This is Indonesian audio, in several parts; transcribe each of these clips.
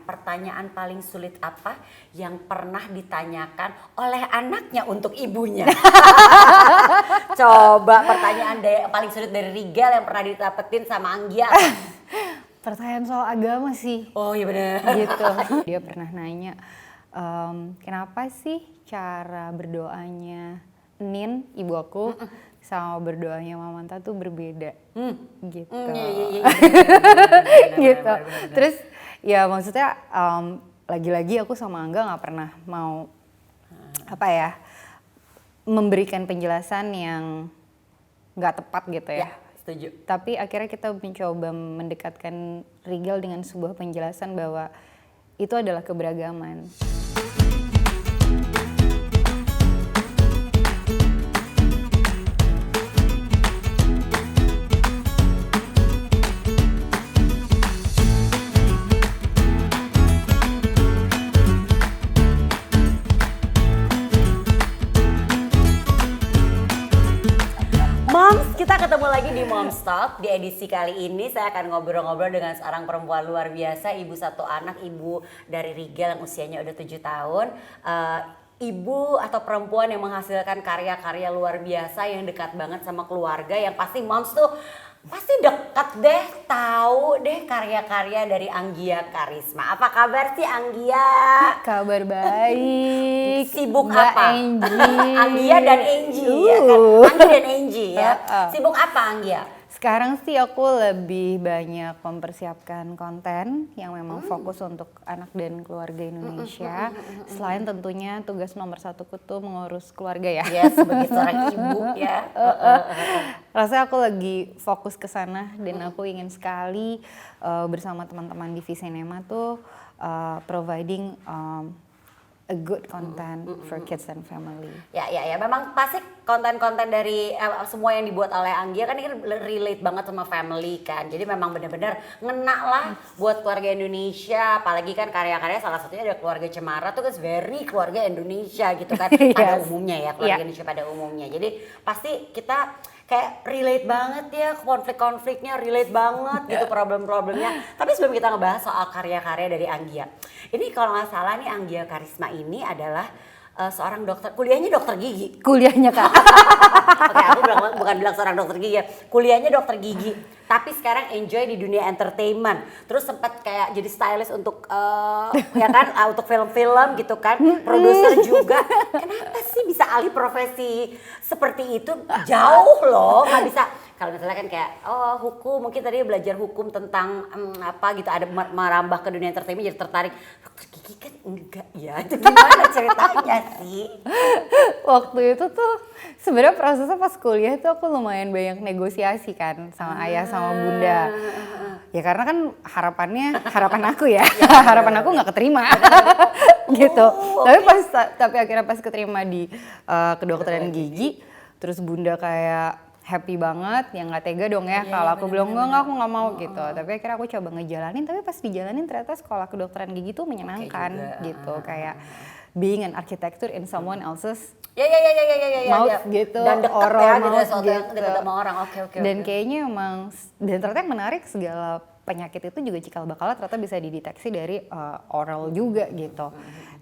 pertanyaan paling sulit apa yang pernah ditanyakan oleh anaknya untuk ibunya? Coba pertanyaan paling sulit dari Rigal yang pernah didapetin sama Anggia. Pertanyaan soal agama sih. Oh iya benar. Gitu. Dia pernah nanya, kenapa sih cara berdoanya Nin, ibu aku, sama berdoanya Mama Manta tuh berbeda, gitu. Iya. Gitu. Terus ya maksudnya lagi-lagi aku sama Angga nggak pernah mau memberikan penjelasan yang nggak tepat gitu ya. Setuju. Tapi akhirnya kita mencoba mendekatkan Rigal dengan sebuah penjelasan bahwa itu adalah keberagaman. Moms, kita ketemu lagi di Moms Talk. Di edisi kali ini saya akan ngobrol-ngobrol dengan seorang perempuan luar biasa, ibu satu anak, ibu dari Rigal yang usianya udah 7 tahun. Ibu atau perempuan yang menghasilkan karya-karya luar biasa yang dekat banget sama keluarga, yang pasti Moms tuh pasti dekat deh, tahu deh karya-karya dari Anggia Karisma. Apa kabar sih Anggia? Kabar baik. Sibuk Mbak apa? Angie. Anggia dan Angie ya kan? Anggia dan Angie ya. Sibuk apa Anggia? Sekarang sih aku lebih banyak mempersiapkan konten yang memang fokus untuk anak dan keluarga Indonesia. Selain tentunya tugas nomor satuku tuh mengurus keluarga ya. Ya, sebagai seorang ibu ya. Rasanya aku lagi fokus ke sana dan aku ingin sekali bersama teman-teman di V-Cinema tuh providing a good content for kids and family. Ya. Memang pasti konten-konten dari semua yang dibuat oleh Anggia kan ini relate banget sama family kan. Jadi memang benar-benar ngena lah buat keluarga Indonesia. Apalagi kan karya-karya salah satunya ada keluarga Cemara tuh kan very keluarga Indonesia gitu kan. Pada umumnya ya, keluarga Indonesia pada umumnya. Jadi pasti kita kayak relate banget ya, konflik-konfliknya relate banget gitu, problem-problemnya. Tapi sebelum kita ngebahas soal karya-karya dari Anggia, ini kalau nggak salah nih Anggia Karisma ini adalah seorang dokter, kuliahnya dokter gigi. Kuliahnya Kak. Oke, aku bukan bilang seorang dokter gigi ya, kuliahnya dokter gigi. Tapi sekarang enjoy di dunia entertainment. Terus sempat kayak jadi stylist untuk ya kan, untuk film-film gitu kan, produser juga. Kenapa sih bisa alih profesi seperti itu? Jauh loh, nggak bisa. Kalau misalnya kan kayak hukum, mungkin tadi belajar hukum tentang apa gitu, ada merambah ke dunia entertainment jadi tertarik. Dokter gigi kan enggak ya, itu gimana ceritanya sih? Waktu itu tuh sebenarnya prosesnya pas kuliah tuh aku lumayan banyak negosiasi kan sama ayah sama bunda. Ya karena kan harapan aku ya, harapan aku nggak keterima gitu. Tapi akhirnya pas keterima di kedokteran gigi, terus bunda kayak happy banget, yang nggak tega dong ya kalau aku bilang enggak aku nggak mau gitu. Tapi akhirnya aku coba ngejalanin, tapi pas dijalanin ternyata sekolah kedokteran gigi tuh menyenangkan gitu, kayak being an architecture in someone else's mouth gitu, dan dekat oral ya, mouth gitu. Dekat sama orang. Oke. Dan kayaknya emang, dan ternyata yang menarik segala penyakit itu juga cikal bakalnya ternyata bisa dideteksi dari oral juga gitu.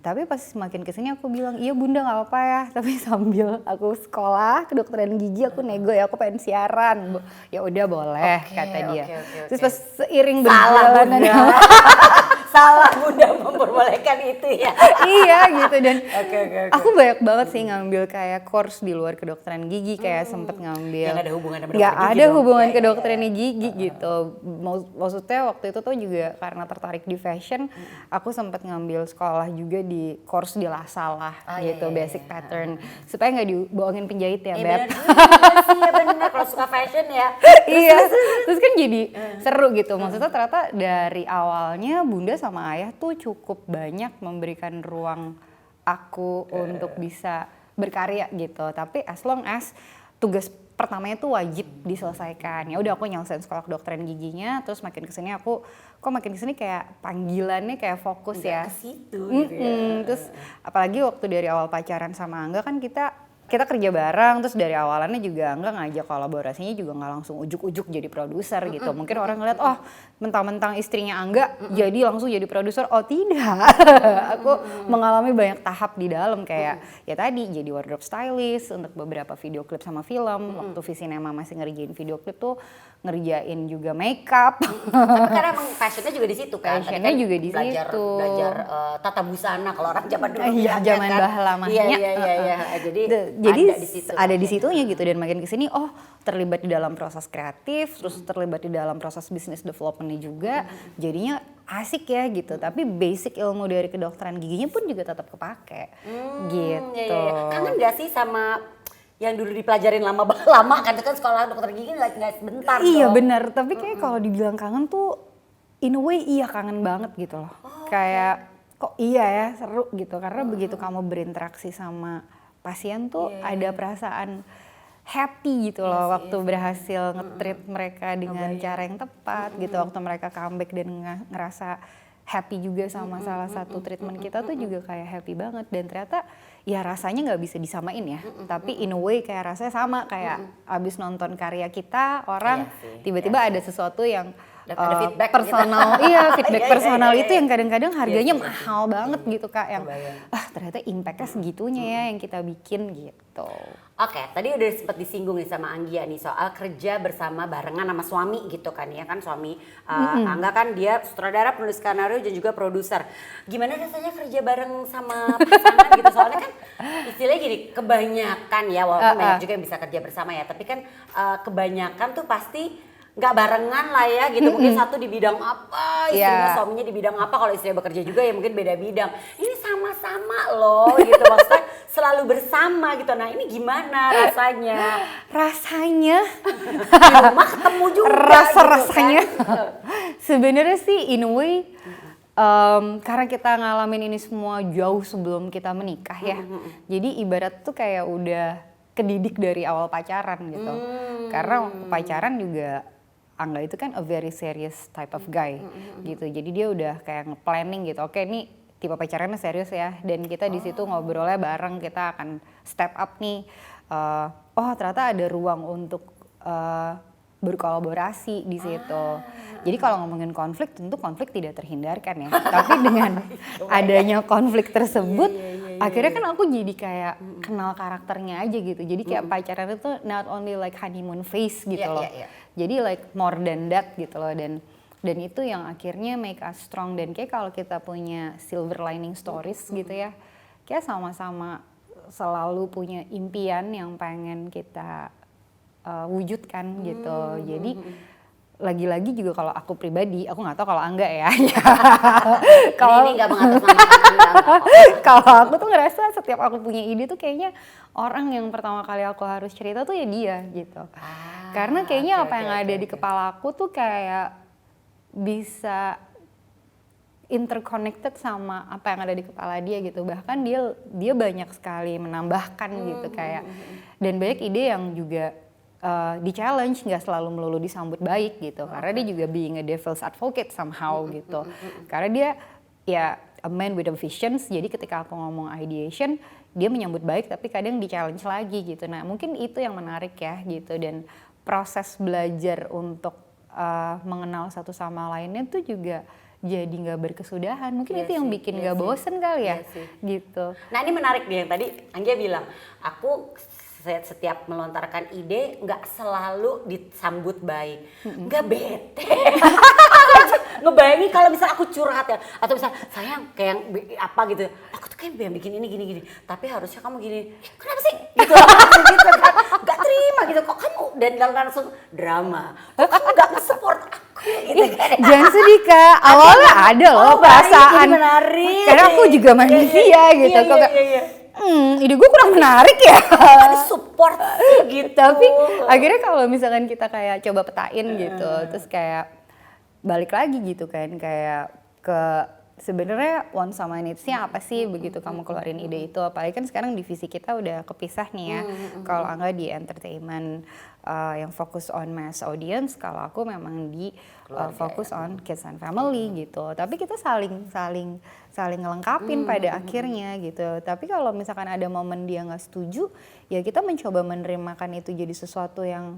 Tapi pas makin kesini aku bilang, iya bunda nggak apa-apa ya. Tapi sambil aku sekolah kedokteran gigi aku nego ya, aku pengen siaran. Ya udah boleh kata dia. Terus pas seiring berjalan salah bunda memperbolehkan itu ya. Iya gitu, dan aku banyak banget sih ngambil kayak course di luar kedokteran gigi, kayak sempet ngambil. Yang ada hubungan sama nggak ada hubungan kedokteran gigi gitu. Maksudnya waktu itu tuh juga karena tertarik di fashion, aku sempet ngambil sekolah juga di course di Lasalah gitu, basic pattern, supaya nggak dibohongin penjahit ya, Beb. Bener kalau suka fashion ya. Iya, terus kan jadi seru gitu. Maksudnya ternyata dari awalnya bunda sama ayah tuh cukup banyak memberikan ruang aku untuk bisa berkarya gitu. Tapi as long as tugas pertamanya tuh wajib diselesaikan. Ya udah aku nyelesain sekolah kedokteran giginya, terus makin kesini kayak panggilannya kayak fokus ya. Ke situ gitu ya. Terus apalagi waktu dari awal pacaran sama Angga kan kita kita kerja bareng, terus dari awalannya juga Angga ngajak kolaborasinya juga nggak langsung ujuk-ujuk jadi produser gitu. Mungkin orang ngeliat, oh mentang-mentang istrinya Angga jadi langsung jadi produser. Oh tidak, aku mengalami banyak tahap di dalam kayak ya tadi jadi wardrobe stylist untuk beberapa video klip sama film. Waktu Visinema masih ngerjain video klip tuh ngerjain juga makeup. Tapi karena emang passionnya juga di situ kan. Passionnya juga di situ. Belajar tata busana kalau orang zaman dulu. Iya, zaman bahlamanya. Iya. Jadi ada di situnya gitu, dan makin kesini terlibat di dalam proses kreatif, terus terlibat di dalam proses business development-nya juga, jadinya asik ya gitu. Tapi basic ilmu dari kedokteran giginya pun juga tetap kepake gitu. Iya. Kangen gak sih sama yang dulu dipelajarin lama kan itu kan sekolah dokter gigi nggak sebentar Iya dong. benar, tapi kayak kalau dibilang kangen tuh in a way iya kangen banget gitu loh. Kayak kok iya ya seru gitu, karena begitu kamu berinteraksi sama pasien tuh ada perasaan happy gitu loh waktu berhasil nge-treat mereka dengan cara yang tepat gitu, waktu mereka comeback dan ngerasa happy juga sama salah satu treatment kita tuh juga kayak happy banget, dan ternyata ya rasanya nggak bisa disamain ya, tapi in a way kayak rasanya sama kayak abis nonton karya kita orang tiba-tiba ada sesuatu yang ada feedback personal gitu. Iya feedback personal itu yang kadang-kadang harganya mahal banget gitu Kak, yang ternyata impactnya segitunya ya yang kita bikin gitu. Oke, tadi udah sempat disinggung nih sama Anggia nih soal kerja bersama barengan sama suami gitu kan ya kan, suami Angga kan dia sutradara, penulis skenario dan juga produser. Gimana rasanya kerja bareng sama pasangan gitu, soalnya kan istilahnya gini, kebanyakan ya walaupun banyak juga yang bisa kerja bersama ya, tapi kan kebanyakan tuh pasti nggak barengan lah ya gitu, mungkin satu di bidang apa, istrinya suaminya di bidang apa, kalau istrinya bekerja juga ya mungkin beda bidang. Ini sama-sama loh gitu, maksudnya selalu bersama gitu. Nah ini gimana rasanya? Rasanya Di rumah ketemu juga rasanya gitu kan? sebenarnya sih in a way karena kita ngalamin ini semua jauh sebelum kita menikah ya, jadi ibarat tuh kayak udah kedidik dari awal pacaran gitu. Karena pacaran juga Angga itu kan a very serious type of guy gitu, jadi dia udah kayak nge-planning gitu, oke nih tipe pacarannya serius ya, dan kita di situ ngobrolnya bareng, kita akan step up nih, ternyata ada ruang untuk berkolaborasi di situ. Jadi kalau ngomongin konflik, tentu konflik tidak terhindarkan ya. Tapi dengan adanya konflik tersebut, akhirnya kan aku jadi kayak kenal karakternya aja gitu. Jadi kayak pacaran itu not only like honeymoon phase gitu loh. Jadi like more than that gitu loh. Dan itu yang akhirnya make us strong. Dan kayak kalau kita punya silver lining stories gitu ya, kayak sama-sama selalu punya impian yang pengen kita wujudkan gitu. Jadi lagi-lagi juga kalau aku pribadi, aku nggak tahu kalau Angga ya. Kalau ini nggak mengatasnamakan. Kalau aku tuh ngerasa setiap aku punya ide tuh kayaknya orang yang pertama kali aku harus cerita tuh ya dia gitu. Karena kayaknya apa yang ada di kepala aku tuh kayak bisa interconnected sama apa yang ada di kepala dia gitu. Bahkan dia banyak sekali menambahkan gitu kayak, dan banyak ide yang juga di challenge, nggak selalu melulu disambut baik gitu, karena dia juga being a devil's advocate somehow gitu, karena dia ya a man with a vision. Jadi ketika aku ngomong ideation, dia menyambut baik, tapi kadang di challenge lagi gitu. Nah mungkin itu yang menarik ya gitu, dan proses belajar untuk mengenal satu sama lainnya tuh juga jadi nggak berkesudahan. Mungkin itu yang bikin nggak bosen kali ya gitu. Nah ini menarik nih yang tadi Anggia bilang, aku setiap melontarkan ide nggak selalu disambut baik, nggak bete. Ngebayangin kalau misalnya aku curhat ya, atau misalnya sayang kayak apa gitu, aku tuh kayak bikin ini gini, tapi harusnya kamu gini, kenapa sih? Gitu gitu kan, nggak terima gitu, kok kamu, dan langsung drama, kok kamu nggak nge-support aku gitu kan. Jangan sedih Kak, awalnya ada loh perasaan, karena aku juga manusia gitu. Ide gue kurang menarik ya. Ada support gitu. Tapi akhirnya kalau misalkan kita kayak coba petain gitu, terus kayak balik lagi gitu kan, kayak ke sebenarnya want sama needs-nya apa sih begitu kamu keluarin ide itu. Apalagi kan sekarang divisi kita udah kepisah nih ya. Kalau Angga di entertainment yang fokus on mass audience, kalau aku memang di fokus on kids and family gitu. Tapi kita saling ngelengkapin pada akhirnya gitu. Tapi kalau misalkan ada momen dia nggak setuju, ya kita mencoba menerimakan itu jadi sesuatu yang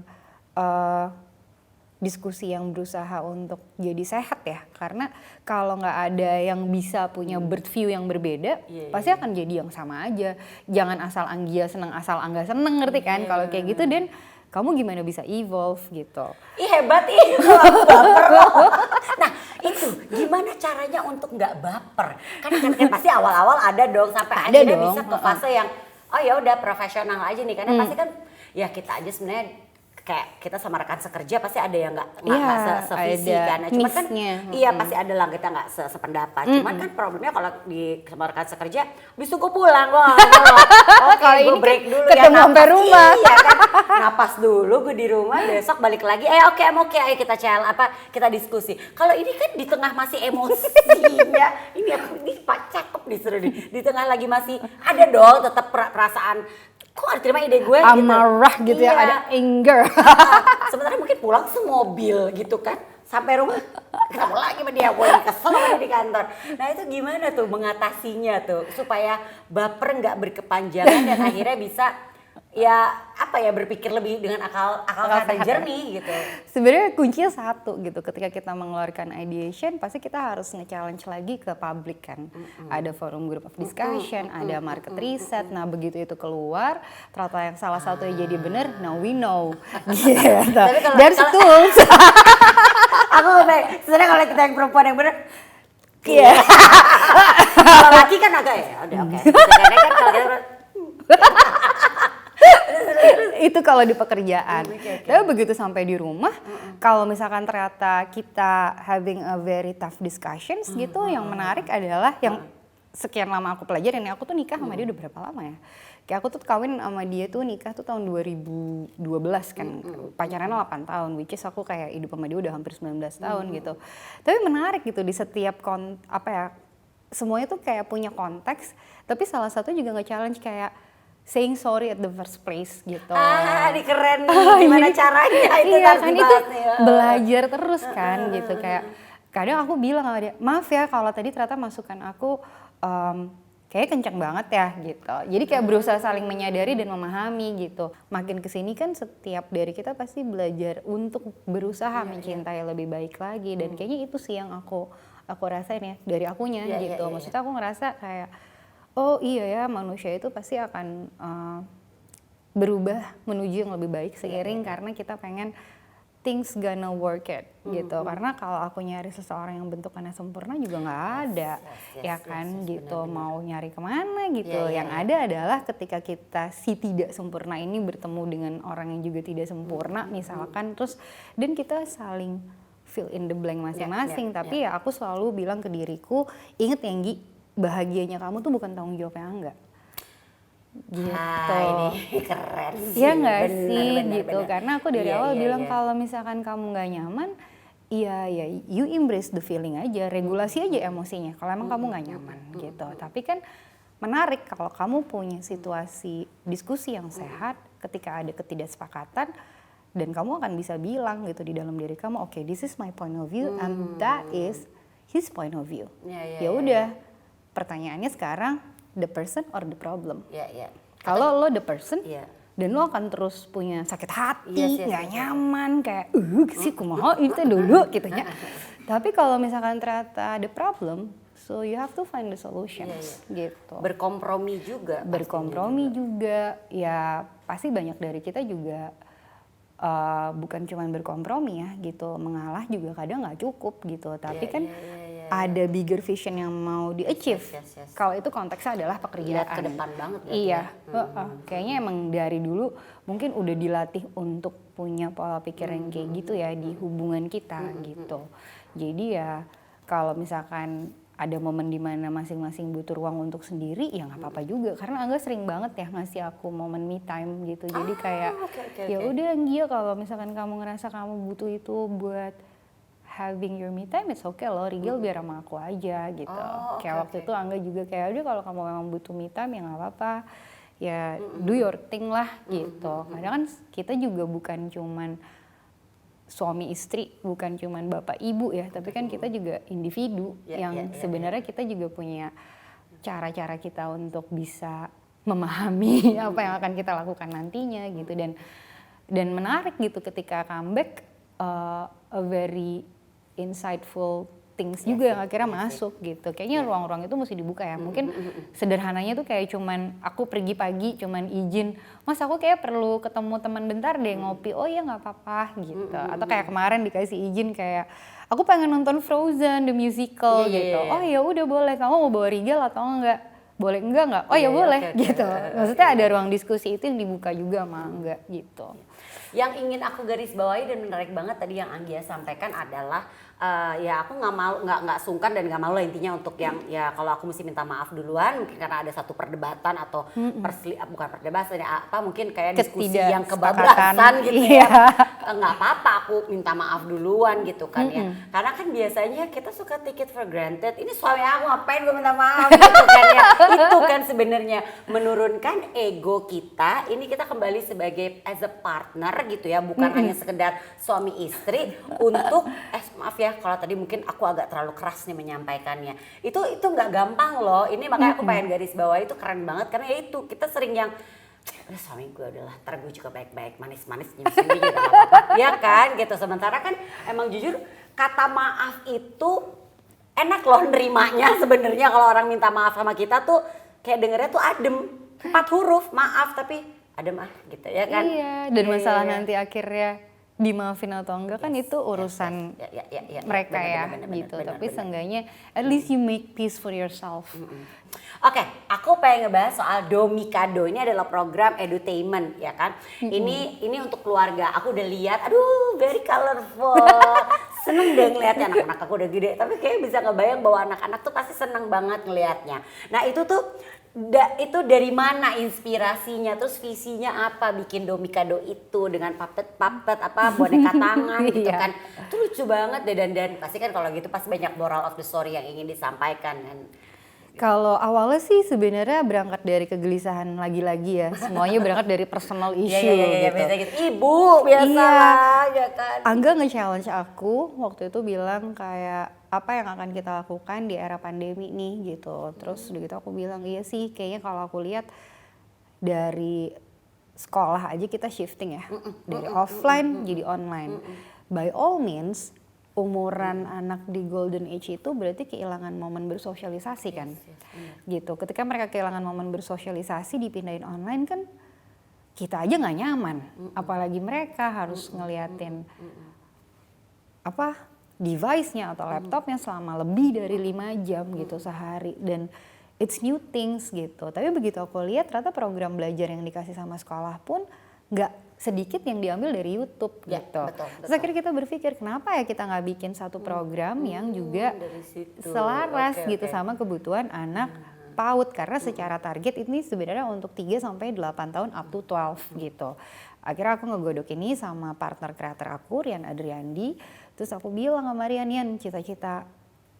diskusi yang berusaha untuk jadi sehat ya, karena kalau nggak ada yang bisa punya bird view yang berbeda, pasti akan jadi yang sama aja. Jangan asal Anggia seneng, asal Angga seneng, ngerti kan? Kalau kayak gitu, dan kamu gimana bisa evolve gitu? Ih hebat ih, aku baper loh. Nah itu gimana caranya untuk nggak baper? Kan pasti awal-awal ada dong sampai Ada akhirnya dong. bisa ke fase yang oh ya udah profesional aja nih, karena pasti kan ya kita aja sebenarnya kayak kita sama rekan sekerja pasti ada yang nggak sevisi kan. Nah, cuman kan iya pasti ada lah kita nggak sependapat. Cuman kan problemnya kalau di sama rekan sekerja bisa gue pulang loh. Oke, gue break dulu ya. Ketemu sampai rumah. Iya kan. Napas dulu gue di rumah, besok balik lagi. Oke, ayo kita kita diskusi. Kalau ini kan di tengah masih emosinya. Ini Pak cakep disuruh di tengah lagi masih ada dong tetap perasaan kok gak terima ide gue amarah gitu ya, ada anger. Sebenarnya mungkin pulang semobil gitu kan, sampai rumah ketemu lagi sama dia, gue kesel sama dia di kantor. Nah itu gimana tuh mengatasinya tuh supaya baper nggak berkepanjangan dan akhirnya bisa ya apa ya berpikir lebih dengan akal sehat jernih gitu. Sebenarnya kuncinya satu gitu, ketika kita mengeluarkan ideation pasti kita harus nge-challenge lagi ke publik kan. Ada forum group of discussion, ada market research. Nah begitu itu keluar, ternyata yang salah satu jadi bener, now we know. Gitu. There's tools. Aku sebenarnya kalau kita yang perempuan yang bener, iya. Kalau laki kan agak ya, udah oke. Karena kan kalau kita itu kalau di pekerjaan. Tapi begitu sampai di rumah, kalau misalkan ternyata kita having a very tough discussions gitu, yang menarik adalah yang sekian lama aku pelajarin, aku tuh nikah sama dia udah berapa lama ya? Kayak aku tuh kawin sama dia tuh nikah tuh tahun 2012 kan, pacarannya 8 tahun, which is aku kayak hidup sama dia udah hampir 19 tahun gitu. Tapi menarik gitu di setiap semuanya tuh kayak punya konteks, tapi salah satu juga nge-challenge kayak saying sorry at the first place gitu. Ini keren nih, gimana caranya itu iya, harus kan dibahas itu nih. belajar terus kan gitu, kayak kadang aku bilang sama dia, maaf ya kalau tadi ternyata masukan aku kayak kenceng banget ya gitu. Jadi kayak berusaha saling menyadari dan memahami gitu. Makin kesini kan setiap dari kita pasti belajar untuk berusaha mencintai lebih baik lagi, dan kayaknya itu sih yang aku rasain ya dari akunya gitu. Maksudnya aku ngerasa kayak oh iya ya, manusia itu pasti akan berubah menuju yang lebih baik seiring karena kita pengen things gonna work it gitu. Karena kalau aku nyari seseorang yang bentukannya sempurna juga nggak ada, ya kan gitu. Benar. Mau nyari kemana gitu. Yang ada adalah ketika kita si tidak sempurna ini bertemu dengan orang yang juga tidak sempurna misalkan, terus dan kita saling fill in the blank masing-masing. Tapi ya aku selalu bilang ke diriku, inget ya Nggi, bahagianya kamu tuh bukan tanggung jawabnya Angga. Gitu. Ini keren sih. Iya nggak sih gitu. Karena aku dari awal bilang kalau misalkan kamu nggak nyaman, ya you embrace the feeling aja, regulasi aja emosinya. Kalau emang kamu nggak nyaman gitu. Tapi kan menarik kalau kamu punya situasi diskusi yang sehat, ketika ada ketidaksepakatan dan kamu akan bisa bilang gitu di dalam diri kamu, oke, this is my point of view and that is his point of view. Ya udah. Pertanyaannya sekarang, the person or the problem? Kalau lo the person, dan lo akan terus punya sakit hati, nggak nyaman, kayak sih kumaha itu dulu gitu ya. Tapi kalau misalkan ternyata the problem, so you have to find the solutions gitu. Berkompromi juga. Ya pasti banyak dari kita juga bukan cuma berkompromi ya gitu, mengalah juga kadang nggak cukup gitu. Tapi kan ada bigger vision yang mau di-achieve. Kalau itu konteksnya adalah pekerjaan. Lihat ke depan banget. Iya. Kayaknya emang dari dulu mungkin udah dilatih untuk punya pola pikir yang kayak gitu ya di hubungan kita gitu. Jadi ya kalau misalkan ada momen dimana masing-masing butuh ruang untuk sendiri, ya nggak apa-apa juga. Karena Angga sering banget ya ngasih aku momen me time gitu. Jadi kayak ya udah Anggia, kalau misalkan kamu ngerasa kamu butuh itu buat having your me time, it's okay loh, Rigel biar sama aku aja gitu. Kayak waktu itu Angga juga kayak, udah kalau kamu memang butuh me time ya nggak apa-apa, ya do your thing lah gitu. Karena kan kita juga bukan cuman suami istri, bukan cuman bapak ibu ya, tapi kan kita juga individu yang sebenarnya kita juga punya cara-cara kita untuk bisa memahami apa yang akan kita lakukan nantinya gitu. Dan menarik gitu ketika comeback, a very insightful things juga yang akhirnya masuk gitu. Kayaknya ruang-ruang itu mesti dibuka ya. Mungkin sederhananya tuh kayak cuman aku pergi pagi cuman izin, Mas aku kayak perlu ketemu teman bentar deh ngopi. Oh iya nggak apa-apa gitu. Atau kayak kemarin dikasih izin kayak aku pengen nonton Frozen the musical gitu. Oh ya udah boleh, kamu mau bawa Rigel atau enggak? Boleh enggak? Oh ya boleh gitu. Maksudnya ada ruang diskusi itu yang dibuka juga sama enggak gitu. Yang ingin aku garis bawahi dan menarik banget tadi yang Anggia sampaikan adalah ya aku nggak mau, nggak sungkan dan nggak malu lah intinya untuk yang ya kalau aku mesti minta maaf duluan mungkin karena ada satu perdebatan atau bukan perdebatan ya apa mungkin kayak diskusi yang kebablasan gitu ya, nggak apa-apa aku minta maaf duluan gitu kan ya, karena kan biasanya kita suka take it for granted, ini suami aku ngapain gue minta maaf gitu kan ya. Itu kan sebenarnya menurunkan ego kita, ini kita kembali sebagai as a partner gitu ya, bukan hanya sekedar suami istri untuk maaf ya kalau tadi mungkin aku agak terlalu keras nih menyampaikannya. Itu nggak gampang loh. Ini makanya aku pengen garis bawah itu keren banget karena ya itu kita sering yang udah suami gue adalah ntar gue juga baik-baik manis-manis nyum-nyum gitu apa-apa. Ya kan gitu. Sementara kan emang jujur kata maaf itu enak loh nerimanya sebenarnya kalau orang minta maaf sama kita tuh kayak dengernya tuh adem. 4 huruf maaf tapi adem gitu ya kan. Iya, dan masalah nanti akhirnya dimaafin atau enggak kan itu urusan mereka gitu. Tapi seenggaknya at least you make peace for yourself. Oke, aku pengen ngebahas soal Domikado. Ini adalah program edutainment ya kan. Ini untuk keluarga. Aku udah lihat, aduh very colorful. Seneng deh ngeliatnya, anak-anak aku udah gede. Tapi kayak bisa ngebayang bahwa anak-anak tuh pasti seneng banget ngeliatnya. Nah itu tuh itu dari mana inspirasinya, terus visinya apa bikin Domikado itu dengan puppet apa boneka tangan gitu kan. Itu lucu banget deh dan pasti kan kalau gitu pasti banyak moral of the story yang ingin disampaikan kan. Kalau awalnya sih sebenarnya berangkat dari kegelisahan lagi-lagi ya. Semuanya berangkat dari personal issue gitu. Gitu. Ibu biasa ya kan. Angga nge-challenge aku waktu itu bilang kayak apa yang akan kita lakukan di era pandemi nih gitu. Terus udah gitu aku bilang iya sih kayaknya kalau aku lihat dari sekolah aja kita shifting ya. Dari offline jadi online. By all means umuran anak di golden age itu berarti kehilangan momen bersosialisasi kan. Gitu. Ketika mereka kehilangan momen bersosialisasi dipindahin online kan kita aja nggak nyaman. Apalagi mereka harus ngeliatin apa device-nya atau laptopnya selama lebih dari 5 jam gitu sehari dan it's new things gitu. Tapi begitu aku lihat ternyata program belajar yang dikasih sama sekolah pun nggak sedikit yang diambil dari YouTube gitu. Betul. Terus akhirnya kita berpikir kenapa ya kita nggak bikin satu program yang juga selaras gitu sama kebutuhan anak PAUD karena secara target ini sebenarnya untuk 3 sampai 8 tahun up to 12 gitu. Akhirnya aku ngegodok ini sama partner kreator aku Rian Adriandi. Terus aku bilang sama Rian, cita-cita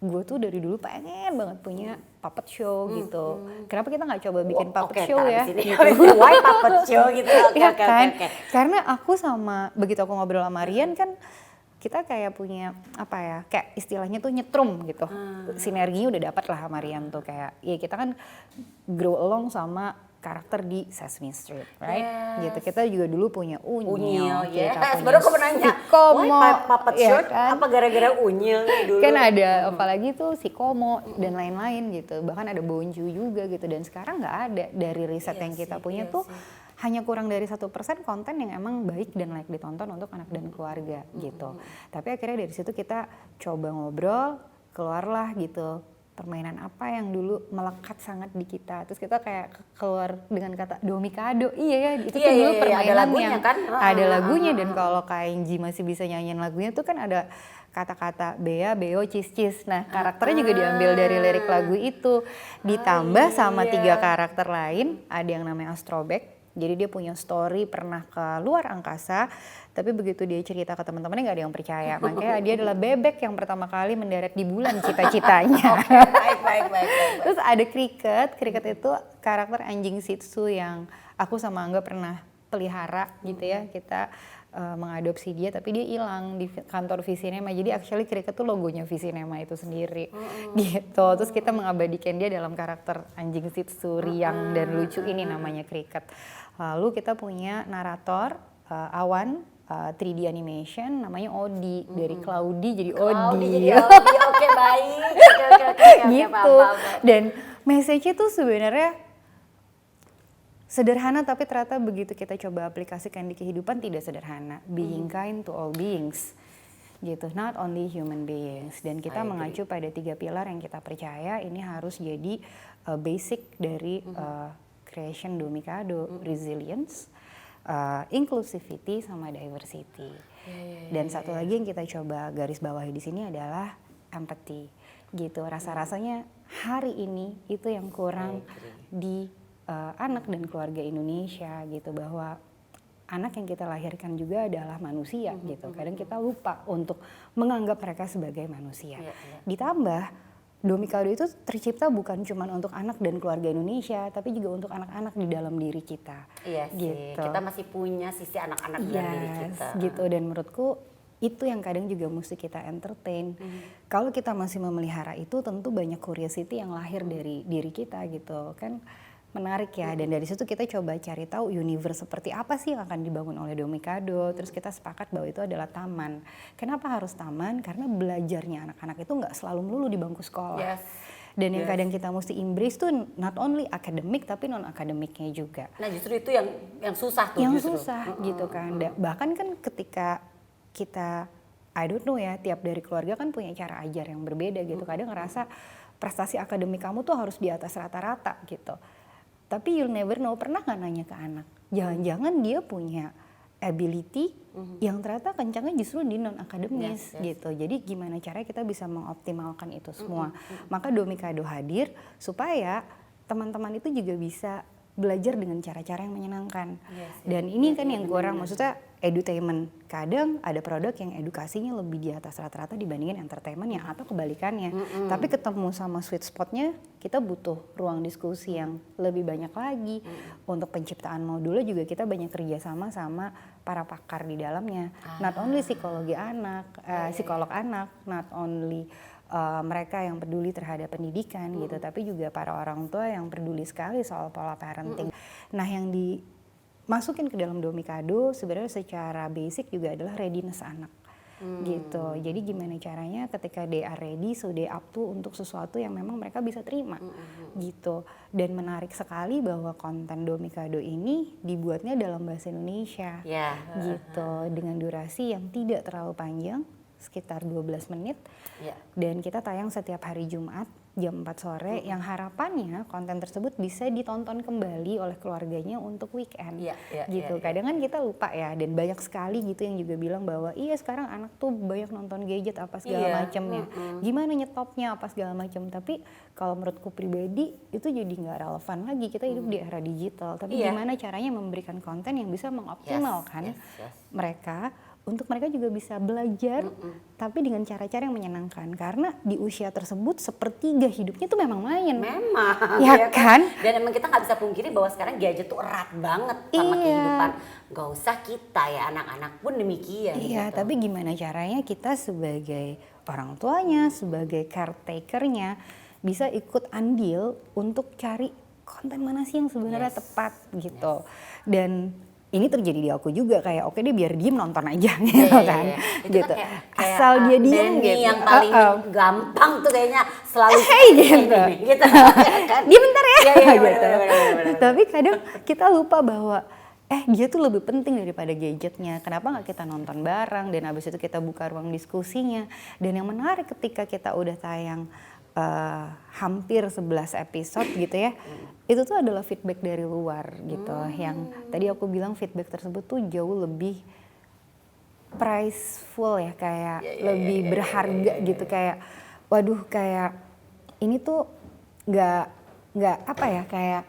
gue tuh dari dulu pengen banget punya puppet show gitu. Kenapa kita nggak coba bikin puppet show ya? Gitu. Why puppet show gitu? Okay. Karena aku sama begitu aku ngobrol sama Rian kan kita kayak punya apa ya? Kayak istilahnya tuh nyetrum gitu. Sinerginya udah dapat lah sama Rian tuh kayak ya kita kan grow along sama karakter di Sesame Street, right? Gitu. Kita juga dulu punya Unyil. Baru aku menanya, si Komo, puppet show kan? Apa gara-gara Unyil dulu? Kan ada apalagi tuh si Komo dan lain-lain gitu. Bahkan ada Bonju juga gitu. Dan sekarang nggak ada dari riset yang kita punya tuh hanya kurang dari 1% konten yang emang baik dan layak ditonton untuk anak dan keluarga gitu. Tapi akhirnya dari situ kita coba ngobrol, keluarlah gitu. Permainan apa yang dulu melekat sangat di kita. Terus kita kayak keluar dengan kata Domikado. Iya ya, itu tuh dulu permainan ada lagunya, yang kan? Ada lagunya dan kalau KNG masih bisa nyanyiin lagunya tuh kan ada kata-kata Bea, Beo, Cis. Nah, karakternya juga diambil dari lirik lagu itu. Ditambah sama 3 karakter lain, ada yang namanya Astrobek. Jadi dia punya story pernah ke luar angkasa, tapi begitu dia cerita ke teman-temannya nggak ada yang percaya. Makanya dia adalah bebek yang pertama kali mendarat di bulan cita-citanya. Baik. Terus ada Cricket itu karakter anjing Shih Tzu yang aku sama Angga pernah pelihara gitu ya. Kita mengadopsi dia, tapi dia hilang di kantor Visinema. Jadi actually Cricket tuh logonya Visinema itu sendiri gitu. Terus kita mengabadikan dia dalam karakter anjing Shih Tzu riang dan lucu ini namanya Cricket. Lalu kita punya narator Awan 3D animation namanya Odi, dari Cloudy jadi Odi. Oke, baik. Oke, Gitu. Dan message-nya tuh sebenarnya sederhana, tapi ternyata begitu kita coba aplikasikan di kehidupan tidak sederhana. Being kind to all beings, gitu. Not only human beings. Dan kita mengacu pada 3 pilar yang kita percaya ini harus jadi basic dari creation Do Mikado, resilience, inclusivity, sama diversity. Dan satu lagi yang kita coba garis bawahi di sini adalah empathy, gitu. Rasa-rasanya hari ini itu yang kurang di anak dan keluarga Indonesia, gitu, bahwa anak yang kita lahirkan juga adalah manusia, gitu. Kadang kita lupa untuk menganggap mereka sebagai manusia. Ditambah Do Mikado itu tercipta bukan cuma untuk anak dan keluarga Indonesia, tapi juga untuk anak-anak di dalam diri kita. Iya sih, gitu. kita masih punya sisi anak-anak dalam diri kita. Gitu. Dan menurutku itu yang kadang juga mesti kita entertain. Kalau kita masih memelihara itu, tentu banyak curiosity yang lahir dari diri kita, gitu kan. Menarik ya, dan dari situ kita coba cari tahu universe seperti apa sih yang akan dibangun oleh Do Mikado. Terus kita sepakat bahwa itu adalah taman. Kenapa harus taman? Karena belajarnya anak-anak itu nggak selalu melulu di bangku sekolah. Dan yang kadang kita mesti embrace tuh not only akademik tapi non akademiknya juga. Nah justru itu yang susah tuh. Yang susah gitu kan. Bahkan kan ketika kita, I don't know ya, tiap dari keluarga kan punya cara ajar yang berbeda gitu. Kadang ngerasa prestasi akademik kamu tuh harus di atas rata-rata gitu. Tapi you'll never know, pernah gak nanya ke anak, jangan-jangan dia punya ability yang ternyata kencangnya justru di non-akademis gitu. Jadi gimana caranya kita bisa mengoptimalkan itu semua. Maka Do Mikado hadir supaya teman-teman itu juga bisa belajar dengan cara-cara yang menyenangkan. Dan ini kan yang kurang, maksudnya edutainment. Kadang ada produk yang edukasinya lebih di atas rata-rata dibandingin entertainment atau kebalikannya. Tapi ketemu sama sweet spotnya, kita butuh ruang diskusi yang lebih banyak lagi. Untuk penciptaan modulnya juga kita banyak kerjasama sama para pakar di dalamnya. Not only psikologi anak, psikolog anak, not only mereka yang peduli terhadap pendidikan gitu, tapi juga para orang tua yang peduli sekali soal pola parenting. Nah, yang dimasukin ke dalam Do Mikado sebenarnya secara basic juga adalah readiness anak. Gitu. Jadi gimana caranya ketika they are ready, so they up to untuk sesuatu yang memang mereka bisa terima. Gitu. Dan menarik sekali bahwa konten Do Mikado ini dibuatnya dalam bahasa Indonesia. Gitu. Dengan durasi yang tidak terlalu panjang, sekitar 12 menit. Dan kita tayang setiap hari Jumat jam 4 sore yang harapannya konten tersebut bisa ditonton kembali oleh keluarganya untuk weekend. Gitu. Kadang kan kita lupa ya, dan banyak sekali gitu yang juga bilang bahwa iya sekarang anak tuh banyak nonton gadget apa segala macamnya. Gimana nyetopnya apa segala macam. Tapi kalau menurutku pribadi itu jadi nggak relevan lagi, kita hidup di era digital. Tapi gimana caranya memberikan konten yang bisa mengoptimalkan mereka, untuk mereka juga bisa belajar, tapi dengan cara-cara yang menyenangkan. Karena di usia tersebut sepertiga hidupnya tuh memang main. Memang. Ya kan? Dan emang kita gak bisa pungkiri bahwa sekarang gadget tuh erat banget sama kehidupan. Gak usah kita ya, anak-anak pun demikian. Iya, gitu. tapi gimana caranya kita sebagai orang tuanya, sebagai caretakernya, bisa ikut andil untuk cari konten mana sih yang sebenarnya tepat gitu. Dan ini terjadi di aku juga, kayak oke deh biar diem nonton aja gitu kan. Itu gitu. Kan kayak asal dia diem gitu. Yang paling gampang tuh kayaknya selalu gitu. Dia bentar ya. Gitu. Tapi kadang kita lupa bahwa dia tuh lebih penting daripada gadgetnya. Kenapa nggak kita nonton bareng, dan abis itu kita buka ruang diskusinya. Dan yang menarik ketika kita udah tayang hampir 11 episode gitu ya, itu tuh adalah feedback dari luar gitu. Yang tadi aku bilang feedback tersebut tuh jauh lebih priceful ya, kayak lebih berharga gitu. Kayak waduh, kayak ini tuh nggak apa ya, kayak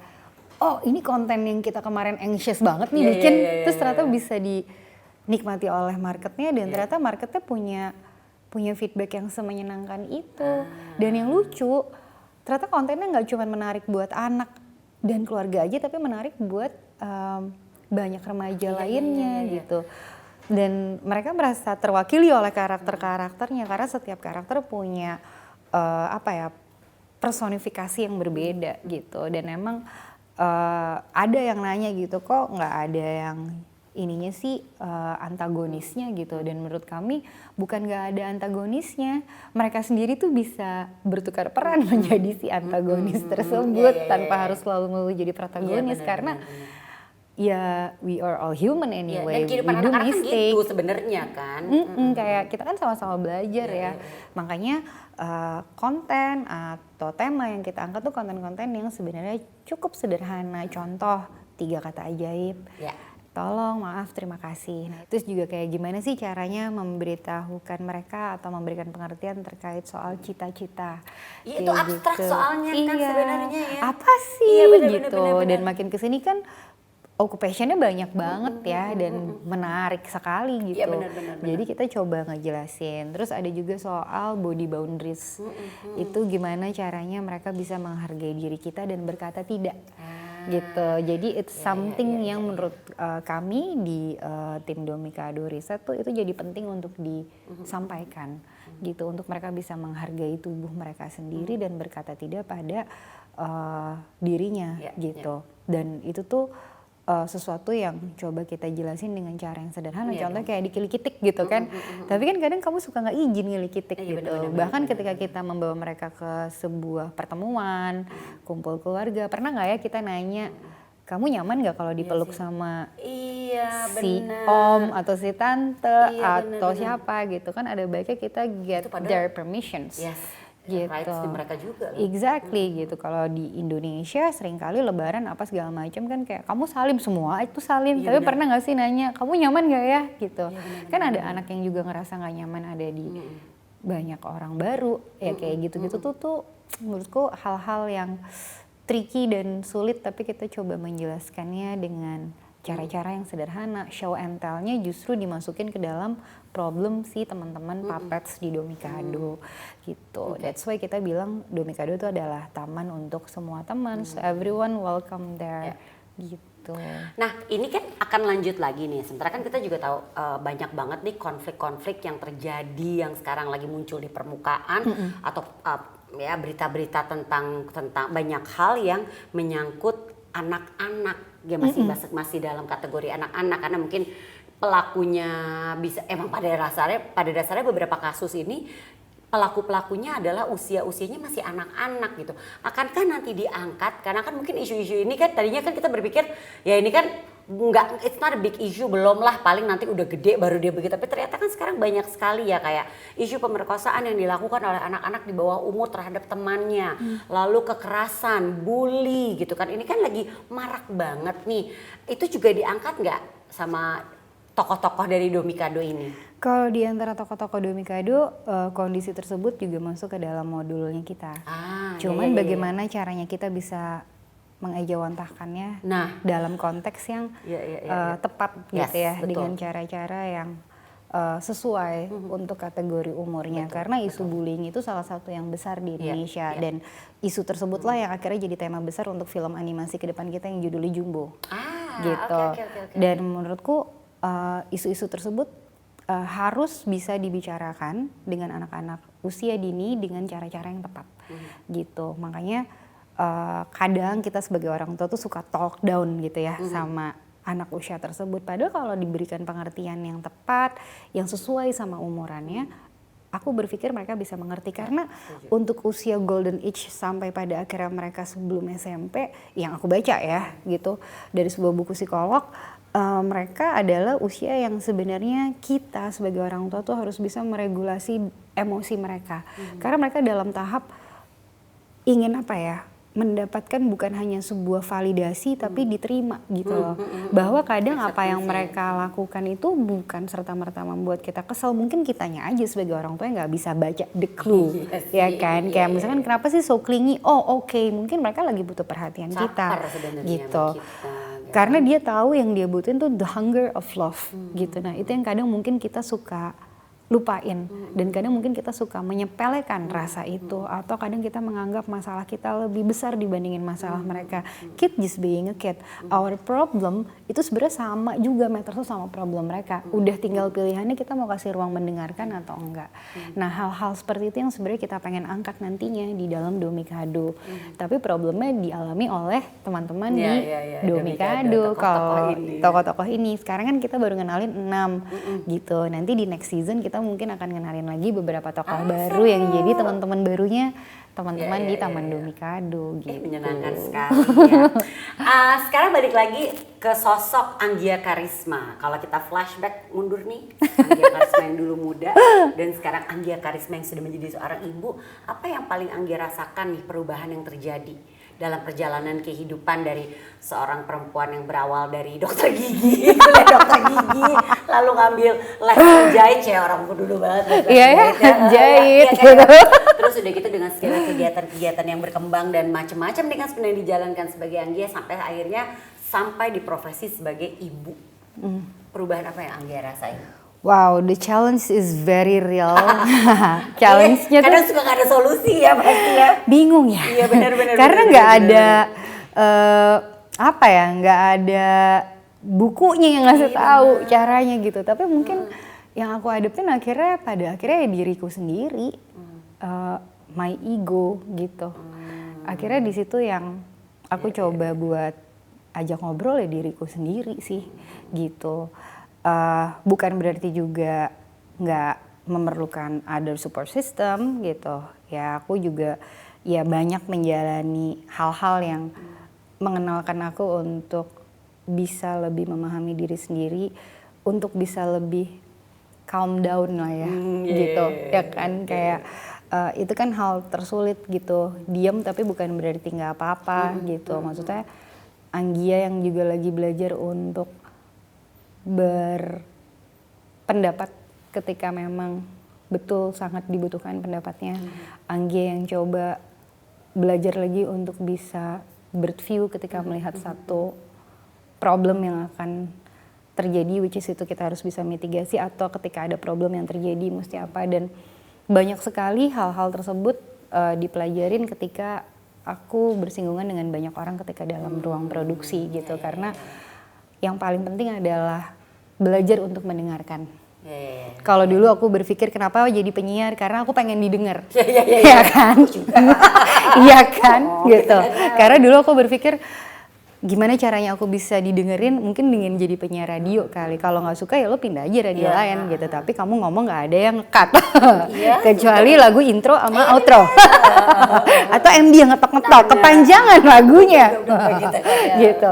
oh ini konten yang kita kemarin anxious banget nih Iya, bikin, iya, iya, terus iya, ternyata iya. bisa dinikmati oleh marketnya dan ternyata marketnya punya feedback yang semenyenangkan itu. Dan yang lucu, ternyata kontennya nggak cuma menarik buat anak dan keluarga aja, tapi menarik buat banyak remaja lainnya gitu. Dan mereka merasa terwakili oleh karakter-karakternya karena setiap karakter punya personifikasi yang berbeda gitu. Dan emang ada yang nanya gitu, kok nggak ada yang ininya sih antagonisnya gitu. Dan menurut kami bukan nggak ada antagonisnya, mereka sendiri tuh bisa bertukar peran menjadi si antagonis tersebut tanpa harus selalu jadi protagonis karena ya we are all human anyway, dan kehidupan we do anak-anak kan mistake. gitu sebenarnya kan. Kayak kita kan sama-sama belajar ya. Makanya konten atau tema yang kita angkat tuh konten-konten yang sebenarnya cukup sederhana. Contoh 3 kata ajaib. Tolong, maaf, terima kasih. Nah, terus juga kayak gimana sih caranya memberitahukan mereka atau memberikan pengertian terkait soal cita-cita. Iya, itu abstrak gitu. soalnya kan sebenarnya ya. Apa sih Iya, bener, gitu. bener. Dan makin kesini kan occupationnya banyak banget ya dan menarik sekali gitu. Iya, bener. Jadi kita coba ngejelasin. Terus ada juga soal body boundaries. Itu gimana caranya mereka bisa menghargai diri kita dan berkata tidak. Gitu. Jadi it's something yang menurut kami di tim Domikado Riset tuh itu jadi penting untuk disampaikan gitu, untuk mereka bisa menghargai tubuh mereka sendiri dan berkata tidak pada dirinya gitu. Dan itu tuh sesuatu yang coba kita jelasin dengan cara yang sederhana. Contohnya kayak dikilikitik gitu kan. Tapi kan kadang kamu suka nggak izin ngilikitik gitu. Bahkan ketika kita membawa mereka ke sebuah pertemuan, kumpul keluarga, pernah nggak ya kita nanya, kamu nyaman nggak kalau dipeluk sama si om atau si tante atau siapa gitu kan? Ada baiknya kita get their permissions. Gitu. Rights di mereka juga. Exactly gitu. Kalau di Indonesia seringkali lebaran apa segala macam kan kayak kamu salim semua itu salim. Tapi pernah nggak sih nanya kamu nyaman nggak ya gitu. Kan ada anak yang juga ngerasa nggak nyaman ada di banyak orang baru ya kayak gitu-gitu tuh menurutku hal-hal yang tricky dan sulit tapi kita coba menjelaskannya dengan cara-cara yang sederhana. Show and tell-nya justru dimasukin ke dalam problem si teman-teman puppets di Domikado gitu. That's why kita bilang Domikado itu adalah taman untuk semua teman. So everyone welcome there gitu. Nah ini kan akan lanjut lagi nih. Sementara kan kita juga tahu banyak banget nih konflik-konflik yang terjadi yang sekarang lagi muncul di permukaan atau ya berita-berita tentang banyak hal yang menyangkut anak-anak. Ya masih dalam kategori anak-anak karena mungkin pelakunya bisa emang pada dasarnya beberapa kasus ini pelakunya adalah usianya masih anak-anak gitu. Akankah nanti diangkat karena kan mungkin isu-isu ini kan tadinya kan kita berpikir ya ini kan nggak, it's not a big issue, belum lah paling nanti udah gede baru dia begitu, tapi ternyata kan sekarang banyak sekali ya kayak isu pemerkosaan yang dilakukan oleh anak-anak di bawah umur terhadap temannya, lalu kekerasan, bully gitu kan, ini kan lagi marak banget nih. Itu juga diangkat nggak sama tokoh-tokoh dari Domikado ini? Kalau di antara tokoh-tokoh Domikado, kondisi tersebut juga masuk ke dalam modulnya kita. Cuman bagaimana caranya kita bisa mengejawantahkannya dalam konteks yang tepat gitu ya, betul. Dengan cara-cara yang sesuai untuk kategori umurnya. Betul, karena isu bullying itu salah satu yang besar di Indonesia dan isu tersebutlah yang akhirnya jadi tema besar untuk film animasi ke depan kita yang judulnya Jumbo. Gitu. Okay. Dan menurutku isu-isu tersebut harus bisa dibicarakan dengan anak-anak usia dini dengan cara-cara yang tepat. Gitu. Makanya kadang kita sebagai orang tua tuh suka talk down gitu ya sama anak usia tersebut. Padahal kalau diberikan pengertian yang tepat, yang sesuai sama umurannya, aku berpikir mereka bisa mengerti. Karena untuk usia golden age sampai pada akhirnya mereka sebelum SMP, yang aku baca ya gitu, dari sebuah buku psikolog, mereka adalah usia yang sebenarnya kita sebagai orang tua tuh harus bisa meregulasi emosi mereka. Karena mereka dalam tahap ingin mendapatkan bukan hanya sebuah validasi tapi diterima gitu loh. Bahwa kadang apa yang mereka lakukan itu bukan serta-merta membuat kita kesel. Mungkin kitanya aja sebagai orang tua yang nggak bisa baca the clue, ya kan? Kayak misalkan kenapa sih so clingy? Oh oke, mungkin mereka lagi butuh perhatian kita, gitu. Karena dia tahu yang dia butuhin tuh the hunger of love, gitu. Nah itu yang kadang mungkin kita suka lupain dan kadang mungkin kita suka menyepelekan rasa itu, atau kadang kita menganggap masalah kita lebih besar dibandingin masalah mereka. Kid just being a kid, our problem itu sebenarnya sama juga matters sama problem mereka. Udah tinggal pilihannya kita mau kasih ruang mendengarkan atau enggak. Nah hal-hal seperti itu yang sebenarnya kita pengen angkat nantinya di dalam Domikado. Tapi problemnya dialami oleh teman-teman di Domikado kalau tokoh-tokoh ini. Sekarang kan kita baru ngenalin 6 gitu. Nanti di next season kita mungkin akan ngenalin lagi beberapa tokoh baru yang jadi teman-teman barunya teman-teman di Taman Domikado gitu. Menyenangkan sekali ya. Sekarang balik lagi ke sosok Anggia Karisma. Kalau kita flashback mundur nih, Anggia Karisma yang dulu muda dan sekarang Anggia Karisma yang sudah menjadi seorang ibu, apa yang paling Anggia rasakan nih perubahan yang terjadi dalam perjalanan kehidupan dari seorang perempuan yang berawal dari dokter gigi, dokter gigi, lalu ngambil les jahit, ya orang dulu banget. Iya jahit. Terus udah gitu dengan segala kegiatan-kegiatan yang berkembang dan macam-macam dengan sebenarnya dijalankan sebagai Anggia sampai akhirnya sampai di profesi sebagai ibu. Perubahan apa yang Anggia rasain? Wow, the challenge is very real. Challenge-nya tuh kadang suka gak ada solusi ya pasti ya. Bingung ya. Iya benar-benar. Karena nggak ada nggak ada bukunya yang ngasih tahu caranya gitu. Tapi mungkin yang aku hadapin pada akhirnya ya diriku sendiri, my ego gitu. Akhirnya di situ yang aku coba buat ajak ngobrol ya diriku sendiri sih gitu. Bukan berarti juga nggak memerlukan other support system gitu. Ya aku juga ya banyak menjalani hal-hal yang mengenalkan aku untuk bisa lebih memahami diri sendiri, untuk bisa lebih calm down lah ya gitu. Ya kan kayak itu kan hal tersulit gitu. Diam tapi bukan berarti nggak apa-apa gitu. Maksudnya Anggia yang juga lagi belajar untuk berpendapat ketika memang betul sangat dibutuhkan pendapatnya. Anggia yang coba belajar lagi untuk bisa berview ketika melihat satu problem yang akan terjadi, which is itu kita harus bisa mitigasi, atau ketika ada problem yang terjadi mesti apa. Dan banyak sekali hal-hal tersebut dipelajarin ketika aku bersinggungan dengan banyak orang ketika dalam ruang produksi gitu. Karena yang paling penting adalah belajar untuk mendengarkan. Kalau dulu aku berpikir kenapa jadi penyiar, karena aku pengen didengar. Iya kan? Iya kan? Gitu. Karena dulu aku berpikir gimana caranya aku bisa didengerin, mungkin dengan jadi penyiar radio kali. Kalau nggak suka ya lo pindah aja radio lain gitu. Tapi kamu ngomong nggak ada yang cut. Kecuali lagu intro sama outro. Atau MD yang ngetok-ngetok, kepanjangan lagunya. Gitu.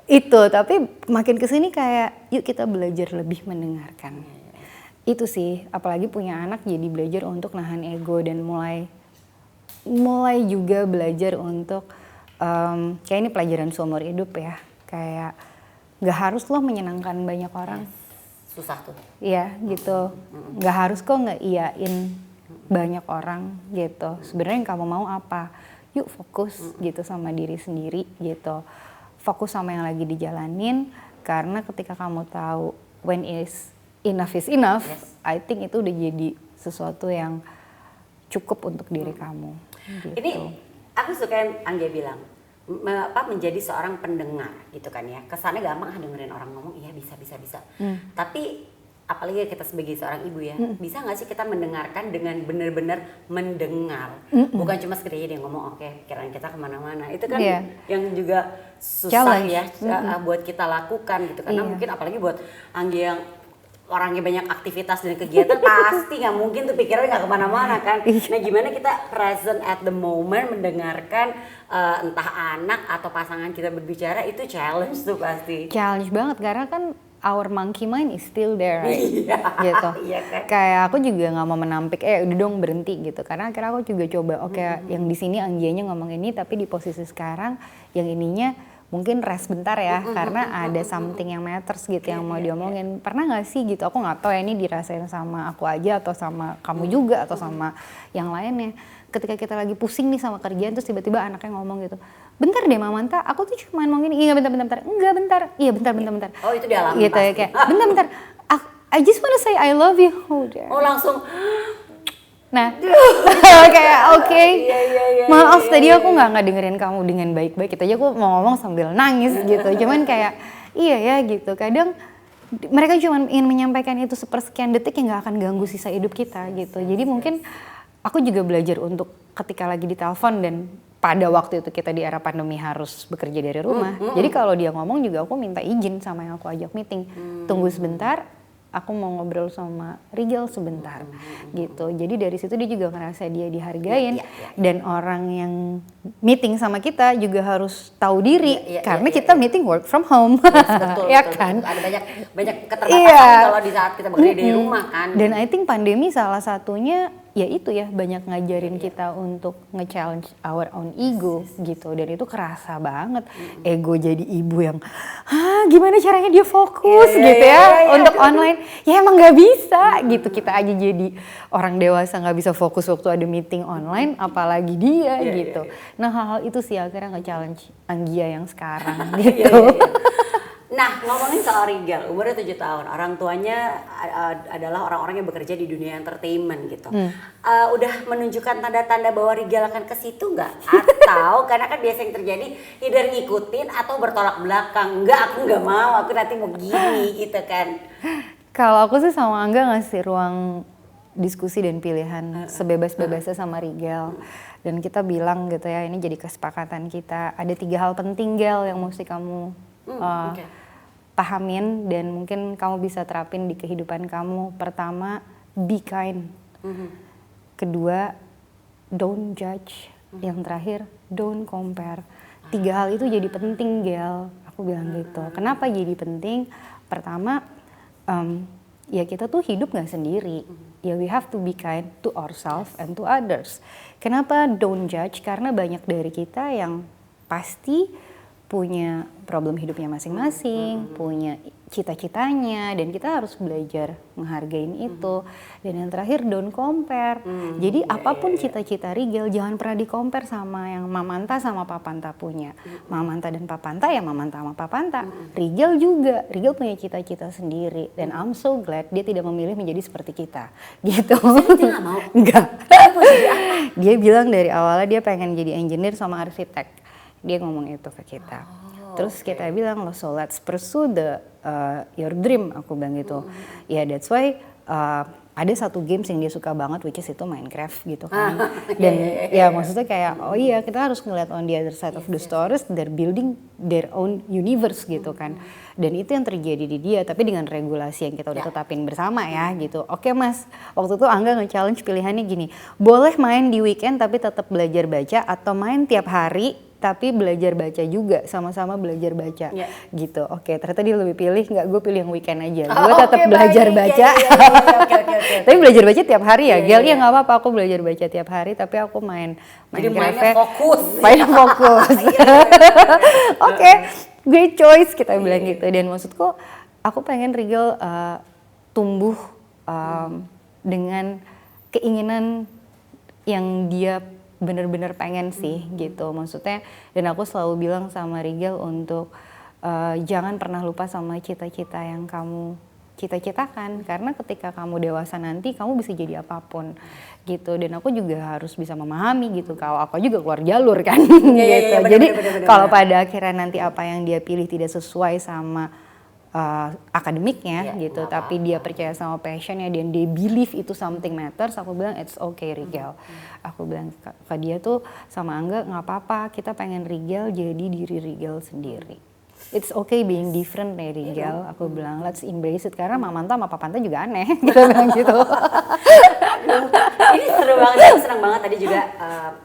Itu, tapi makin kesini kayak yuk kita belajar lebih mendengarkan. Itu sih, apalagi punya anak jadi belajar untuk nahan ego dan mulai juga belajar untuk kayak ini pelajaran seumur hidup ya, kayak nggak harus lo menyenangkan banyak orang. Susah tuh. Iya gitu, nggak harus kok ngeiyain banyak orang gitu. Sebenarnya yang kamu mau apa? Yuk fokus gitu sama diri sendiri gitu. Fokus sama yang lagi dijalanin, karena ketika kamu tahu when is enough, I think itu udah jadi sesuatu yang cukup untuk diri kamu. Gitu. Ini aku suka yang Anggia bilang, menjadi seorang pendengar gitu kan ya. Kesannya gampang dengerin orang ngomong, iya bisa. Tapi apalagi kita sebagai seorang ibu ya, bisa nggak sih kita mendengarkan dengan benar-benar mendengar, bukan cuma sekedar dia ngomong oke, pikiran kita kemana-mana. Itu kan yang juga susah ya buat kita lakukan gitu, karena mungkin apalagi buat Anggia yang orangnya banyak aktivitas dan kegiatan pasti nggak mungkin tuh pikirannya nggak kemana-mana kan. Nah gimana kita present at the moment mendengarkan entah anak atau pasangan kita berbicara, itu challenge tuh pasti. Challenge banget karena kan our monkey mind is still there, right? Iya. Gitu. Iya kan? Kayak aku juga nggak mau menampik, udah dong berhenti gitu. Karena akhirnya aku juga coba, yang di sini Anggianya ngomong ini, tapi di posisi sekarang yang ininya mungkin rest bentar ya, karena ada something yang matters gitu yang mau diomongin. Pernah nggak sih gitu? Aku nggak tahu ya ini dirasain sama aku aja atau sama kamu juga atau sama yang lainnya. Ketika kita lagi pusing nih sama kerjaan, terus tiba-tiba anaknya ngomong gitu, bentar deh Mamanta, aku tuh cuma mau gini, iya bentar, enggak bentar, iya bentar. Oh itu dialami Gitu pasti. ya, kayak bentar, I just wanna say I love you. Udah. Oh langsung. Nah, kayak oke, maaf tadi aku nggak dengerin kamu dengan baik-baik. Itu aja aku mau ngomong sambil nangis gitu. Cuman kayak iya ya gitu. Kadang mereka cuma ingin menyampaikan itu sepersekian detik yang nggak akan ganggu sisa hidup kita gitu. Jadi mungkin aku juga belajar untuk ketika lagi ditelepon dan pada waktu itu kita di era pandemi harus bekerja dari rumah. Jadi kalau dia ngomong juga aku minta izin sama yang aku ajak meeting. Tunggu sebentar, aku mau ngobrol sama Rigel sebentar gitu. Jadi dari situ dia juga ngerasa dia dihargain. Dan orang yang meeting sama kita juga harus tahu diri karena kita meeting work from home. Betul, ya betul, kan? betul. Ada banyak keterbatasan kalau di saat kita bekerja dari rumah kan. Dan I think pandemi salah satunya ya itu ya, banyak ngajarin kita untuk nge-challenge our own ego gitu. Dan itu kerasa banget. Ego jadi ibu yang gimana caranya dia fokus gitu ya untuk online. Ya emang gak bisa gitu. Kita aja jadi orang dewasa gak bisa fokus waktu ada meeting online, apalagi dia gitu. Nah hal-hal itu sih akhirnya nge-challenge Anggia yang sekarang gitu. Nah, ngomongin soal Rigel, umurnya 7 tahun, orang tuanya adalah orang-orang yang bekerja di dunia entertainment gitu. Udah menunjukkan tanda-tanda bahwa Rigel akan ke situ nggak? Atau karena kan biasa yang terjadi either ngikutin atau bertolak belakang. Enggak, aku nggak mau, aku nanti mau gini gitu kan. Kalau aku sih sama Angga ngasih ruang diskusi dan pilihan sebebas-bebasnya sama Rigel. Dan kita bilang gitu ya, ini jadi kesepakatan kita. Ada 3 hal penting Gel yang mesti kamu pahamin dan mungkin kamu bisa terapin di kehidupan kamu. Pertama, be kind. Kedua, don't judge. Yang terakhir, don't compare. 3 hal itu jadi penting, Gel. Aku bilang gitu. Kenapa jadi penting? Pertama, ya kita tuh hidup gak sendiri. Ya we have to be kind to ourselves and to others. Kenapa don't judge? Karena banyak dari kita yang pasti punya problem hidupnya masing-masing, punya cita-citanya, dan kita harus belajar menghargain itu. Dan yang terakhir, don't compare. Jadi apapun cita-cita Rigel, jangan pernah di-compare sama yang Mamanta sama Papanta punya. Mamanta dan Papanta ya Mamanta sama Papanta. Rigel juga, Rigel punya cita-cita sendiri. Dan I'm so glad dia tidak memilih menjadi seperti kita. Gitu. Dia nggak mau? Enggak. Dia bilang dari awalnya dia pengen jadi engineer sama arsitek. Dia ngomong itu ke kita. Terus kita bilang, so let's pursue your dream, aku bilang gitu. Ya that's why ada satu games yang dia suka banget, which is itu Minecraft gitu kan. Dan ya maksudnya kayak, oh iya kita harus ngeliat on the other side of the stories, they're building their own universe gitu kan. Dan itu yang terjadi di dia, tapi dengan regulasi yang kita udah tetapin bersama ya gitu. Oke mas, waktu itu Angga nge-challenge pilihannya gini, boleh main di weekend tapi tetap belajar baca, atau main tiap hari tapi belajar baca juga, sama-sama belajar baca gitu. Oke, ternyata dia lebih pilih nggak, gue pilih yang weekend aja. Gue tetap belajar baca. Tapi belajar baca tiap hari ya, Gel. Ya nggak apa-apa, aku belajar baca tiap hari, tapi aku main mainnya fokus. Main fokus. Oke, great choice kita bilang gitu. Dan maksudku, aku pengen Rigel tumbuh dengan keinginan yang dia bener-bener pengen sih gitu maksudnya. Dan aku selalu bilang sama Rigel untuk jangan pernah lupa sama cita-cita yang kamu cita-citakan, karena ketika kamu dewasa nanti kamu bisa jadi apapun gitu. Dan aku juga harus bisa memahami gitu, kalau aku juga keluar jalur kan gitu. Jadi kalau pada akhirnya nanti apa yang dia pilih tidak sesuai sama akademiknya gitu, tapi dia percaya sama passionnya dan dia believe itu something matters, aku bilang it's okay Rigel. Aku bilang ke dia tuh sama Angga, nggak apa-apa, kita pengen Rigel jadi diri Rigel sendiri. it's okay being different nih Rigel. Aku bilang let's embrace it karena Mama Tante sama Papa Tante juga aneh. Kita bilang gitu. Ini seru banget, aku senang banget tadi juga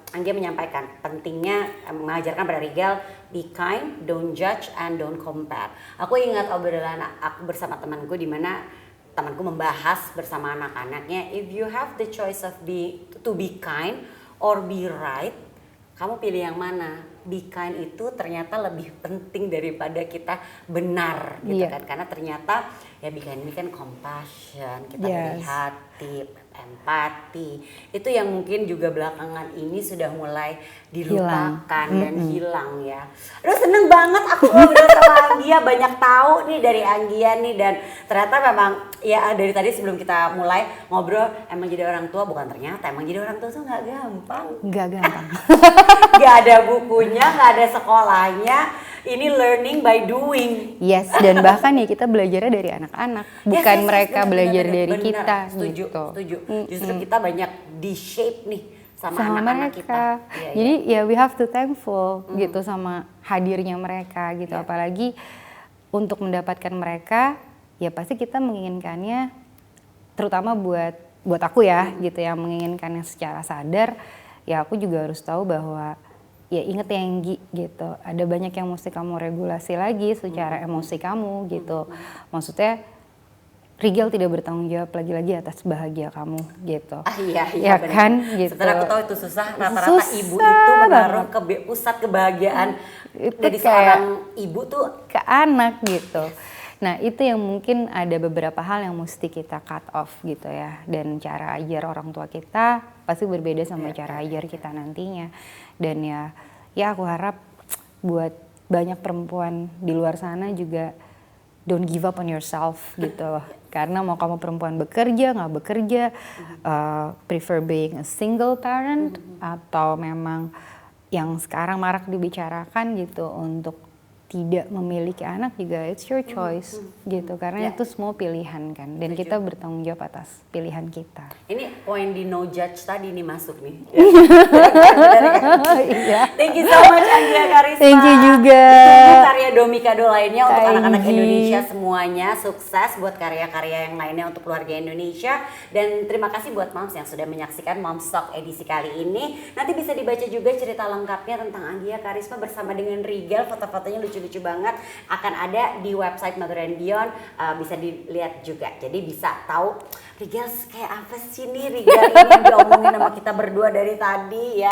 Anggia menyampaikan pentingnya mengajarkan pada Rigel be kind, don't judge, and don't compare. Aku ingat obrolan aku bersama temanku di mana temanku membahas bersama anak-anaknya, if you have the choice of to be kind or be right, kamu pilih yang mana? Be kind itu ternyata lebih penting daripada kita benar gitu kan, karena ternyata ya be kind ini kan compassion, kita dari hati, empati, itu yang mungkin juga belakangan ini sudah mulai dilupakan dan hilang ya. Aduh seneng banget aku ngobrol sama Anggia, banyak tahu nih dari Anggia nih, dan ternyata memang ya dari tadi sebelum kita mulai ngobrol, emang jadi orang tua bukan ternyata, emang jadi orang tua tuh nggak gampang. Nggak gampang. Nggak ada bukunya, nggak ada sekolahnya, ini learning by doing. Yes, dan bahkan ya kita belajarnya dari anak-anak, bukan mereka belajar dari kita. Setuju, gitu. setuju. Justru kita banyak di-shape nih sama anak-anak mereka. kita. Ya, jadi ya we have to thankful gitu sama hadirnya mereka gitu. Apalagi untuk mendapatkan mereka, ya pasti kita menginginkannya, terutama buat aku ya gitu, yang menginginkannya secara sadar. Ya aku juga harus tahu bahwa ya inget ya Enggi gitu, ada banyak yang mesti kamu regulasi lagi secara emosi kamu gitu. Maksudnya Rigel tidak bertanggung jawab lagi-lagi atas bahagia kamu gitu. Iya ya bener. kan gitu. Setelah aku tahu itu susah, rata-rata ibu itu menaruh ke pusat kebahagiaan itu dari seorang ibu tuh ke anak gitu. Nah itu yang mungkin ada beberapa hal yang mesti kita cut off gitu ya. Dan cara ajar orang tua kita pasti berbeda sama cara ajar kita nantinya. Dan ya aku harap buat banyak perempuan di luar sana juga don't give up on yourself gitu. Karena mau kamu perempuan bekerja, nggak bekerja, prefer being a single parent, atau memang yang sekarang marak dibicarakan gitu untuk tidak memiliki anak juga, it's your choice gitu, karena itu semua pilihan kan, dan kita bertanggung jawab atas pilihan kita. Ini poin di no judge tadi nih masuk nih. Iya. Thank you so much Anggia Karisma. Thank you juga. Ditunggu karya Domikado lainnya untuk anak-anak Indonesia semuanya, sukses buat karya-karya yang lainnya untuk keluarga Indonesia, dan terima kasih buat moms yang sudah menyaksikan Moms Talk edisi kali ini. Nanti bisa dibaca juga cerita lengkapnya tentang Anggia Karisma bersama dengan Rigel, foto-fotonya lucu-lucu banget, akan ada di website Mother and Beyond, bisa dilihat juga. Jadi bisa tahu Rigel kayak apa sih nih, Rigel ini diomongin sama kita berdua dari tadi ya.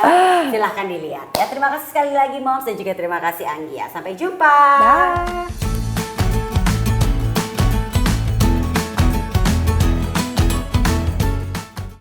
Silahkan dilihat ya. Terima kasih sekali lagi Moms, dan juga terima kasih Anggia. Sampai jumpa. Bye.